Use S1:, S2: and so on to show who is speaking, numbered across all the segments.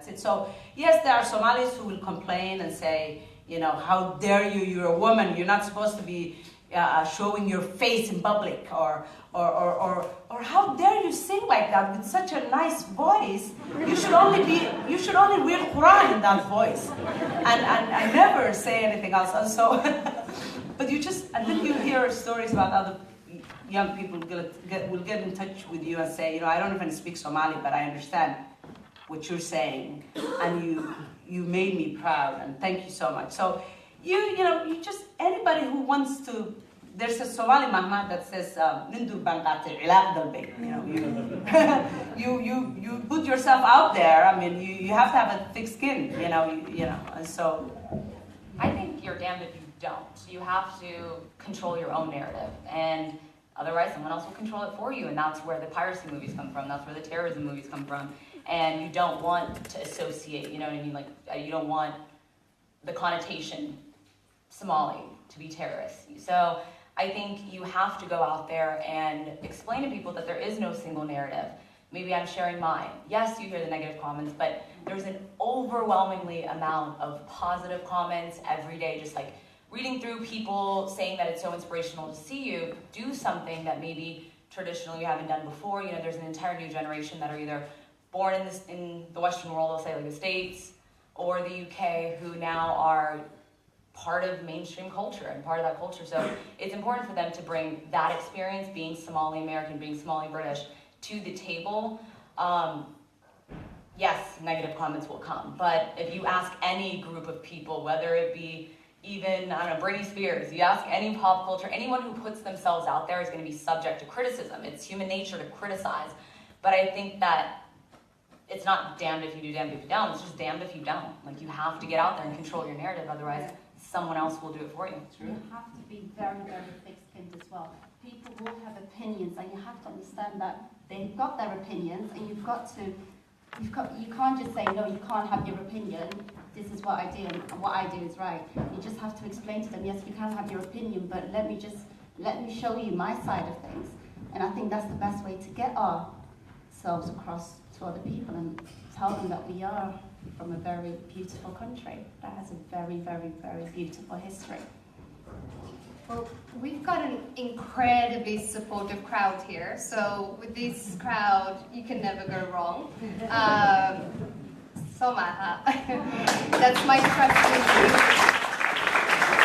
S1: it. So yes, there are Somalis who will complain and say, you know, how dare you, you're a woman, you're not supposed to be showing your face in public, or how dare you sing like that with such a nice voice? You should only read Quran in that voice, and never say anything else. And so, but and then you hear stories about other young people will get in touch with you and say, you know, I don't even speak Somali, but I understand what you're saying, and you made me proud, and thank you so much. So you know, anybody who wants to. There's a Somali mahmah that says, "Nindu banqatil ilaq dalbi." You know, you put yourself out there. I mean, you have to have a thick skin. You know, and so.
S2: I think you're damned if you don't. You have to control your own narrative, and otherwise someone else will control it for you, and that's where the piracy movies come from. That's where the terrorism movies come from. And you don't want to associate. You know what I mean? Like you don't want the connotation Somali to be terrorists. So. I think you have to go out there and explain to people that there is no single narrative. Maybe I'm sharing mine. Yes, you hear the negative comments, but there's an overwhelmingly amount of positive comments every day, just like reading through people saying that it's so inspirational to see you do something that maybe traditionally you haven't done before. You know, there's an entire new generation that are either born in the Western world, I'll say like the States or the UK, who now are part of mainstream culture and part of that culture. So it's important for them to bring that experience, being Somali American, being Somali British, to the table. Yes, negative comments will come, but if you ask any group of people, whether it be even, I don't know, Britney Spears, you ask any pop culture, anyone who puts themselves out there is going to be subject to criticism. It's human nature to criticize. But I think that it's not damned if you do, damned if you don't. It's just damned if you don't. Like, you have to get out there and control your narrative, otherwise someone else will do it for you.
S3: You have to be very, very thick-skinned as well. People will have opinions, and you have to understand that they've got their opinions, and you can't just say, no, you can't have your opinion. This is what I do, and what I do is right. You just have to explain to them, yes, you can have your opinion, but let me show you my side of things. And I think that's the best way to get ourselves across to other people and tell them that we are from a very beautiful country that has a very, very, very beautiful history.
S4: Well, we've got an incredibly supportive crowd here, so with this crowd, you can never go wrong. Somaha. That's my trust in you.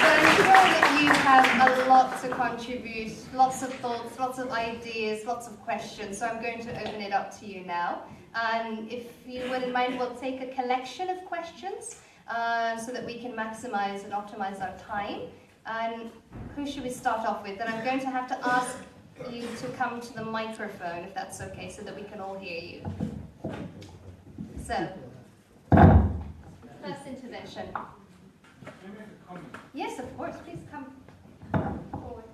S4: But I'm sure that you have a lot to contribute, lots of thoughts, lots of ideas, lots of questions, so I'm going to open it up to you now. And if you wouldn't mind, we'll take a collection of questions so that we can maximize and optimize our time. And who should we start off with? And I'm going to have to ask you to come to the microphone, if that's okay, so that we can all hear you. So, first intervention. Yes, of course, please come forward.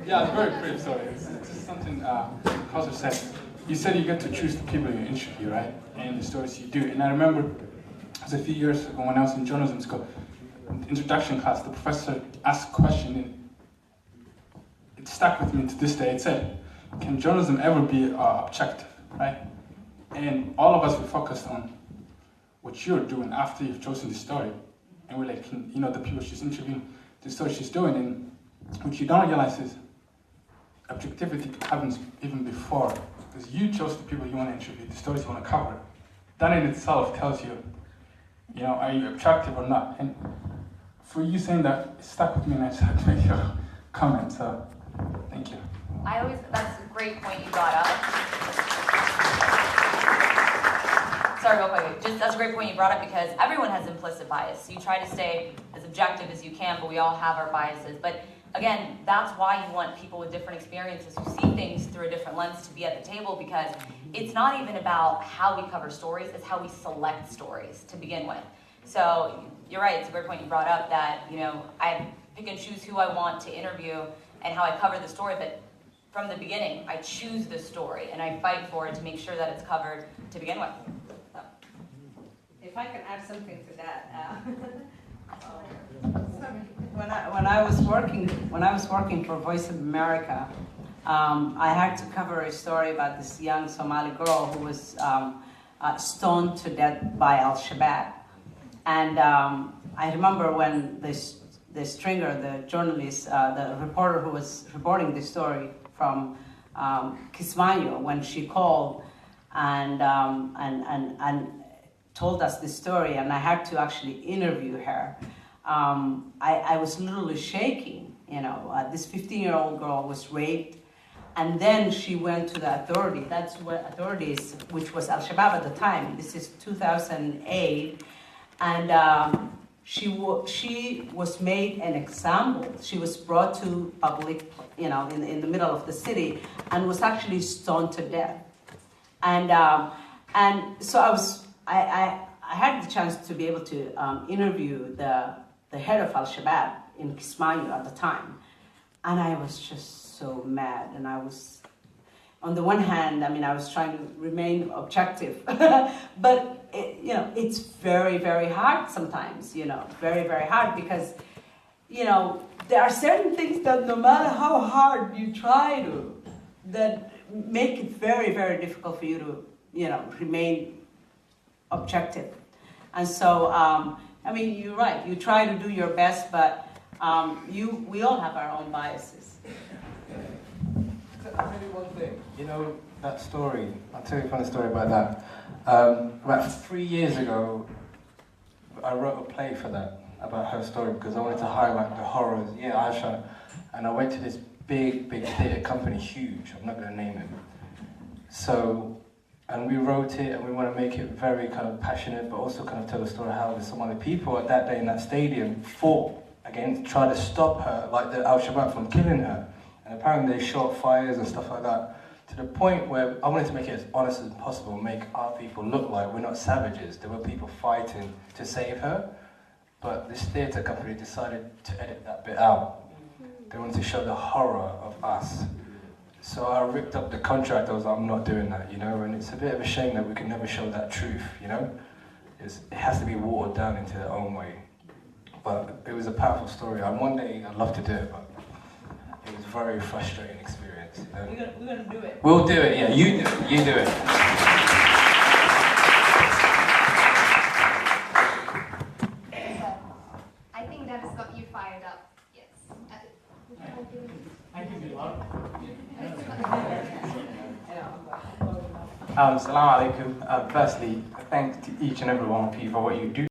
S5: Yeah, very brief, sorry. It's just something Kauser said. You said you get to choose the people you interview, right? And the stories you do. And I remember it was a few years ago when I was in journalism school, in the introduction class, the professor asked a question, and it stuck with me to this day. It said, can journalism ever be objective, right? And all of us were focused on what you're doing after you've chosen the story. And we're like, you know, the people she's interviewing, the story she's doing, and what you don't realize is objectivity happens even before, because you chose the people you want to interview, the stories you want to cover. That in itself tells you, you know, are you objective or not? And for you saying that, it stuck with me, and I just had to make your comment, so thank you.
S2: That's a great point you brought up. Sorry, real quick, that's a great point you brought up, because everyone has implicit bias. So you try to stay as objective as you can, but we all have our biases. But again, that's why you want people with different experiences who see things through a different lens to be at the table, because it's not even about how we cover stories, it's how we select stories to begin with. So you're right, it's a great point you brought up that, you know, I pick and choose who I want to interview and how I cover the story, but from the beginning, I choose the story and I fight for it to make sure that it's covered to begin with. So.
S6: If I can add something to that,
S1: when I was working for Voice of America, I had to cover a story about this young Somali girl who was stoned to death by Al-Shabaab. And I remember when the stringer, the journalist, the reporter who was reporting the story from Kismayo, when she called and told us this story, and I had to actually interview her. I was literally shaking. You know, this 15-year-old girl was raped, and then she went to the authority. That's what authorities, which was Al-Shabaab at the time. This is 2008, and she was made an example. She was brought to public, you know, in the middle of the city, and was actually stoned to death. And so I had the chance to be able to interview the head of Al-Shabaab in Kismayo at the time. And I was just so mad. And I was, on the one hand, I mean, I was trying to remain objective. But, you know, it's very, very hard sometimes, you know, very, very hard because, you know, there are certain things that no matter how hard you try to, that make it very, very difficult for you to, you know, remain objective. And so, I mean, you're right. You try to do your best, but we all have our own biases.
S6: Maybe one thing. You know, that story, I'll tell you a funny story about that. About 3 years ago, I wrote a play for that, about her story, because I wanted to highlight the horrors. Yeah, Aisha. And I went to this big theatre company, huge, I'm not going to name it. So, and we wrote it, and we want to make it very kind of passionate, but also kind of tell the story how the Somali people at that day in that stadium fought against, tried to stop her, like the Al-Shabaab from killing her. And apparently they shot fires and stuff like that, to the point where I wanted to make it as honest as possible, make our people look like we're not savages. There were people fighting to save her, but this theatre company decided to edit that bit out. They wanted to show the horror of us. So I ripped up the contract. I was like, I'm not doing that, you know, and it's a bit of a shame that we can never show that truth, you know. It has to be watered down into their own way. But it was a powerful story, and one day I'd love to do it, but it was a very frustrating experience. You know?
S1: We're gonna do it.
S6: We'll do it, yeah, you do it, you do it.
S4: I think that has got you fired up. Yes.
S5: I can be louder.
S7: Assalamu alaikum. Firstly, thanks to each and every one of you for what you do.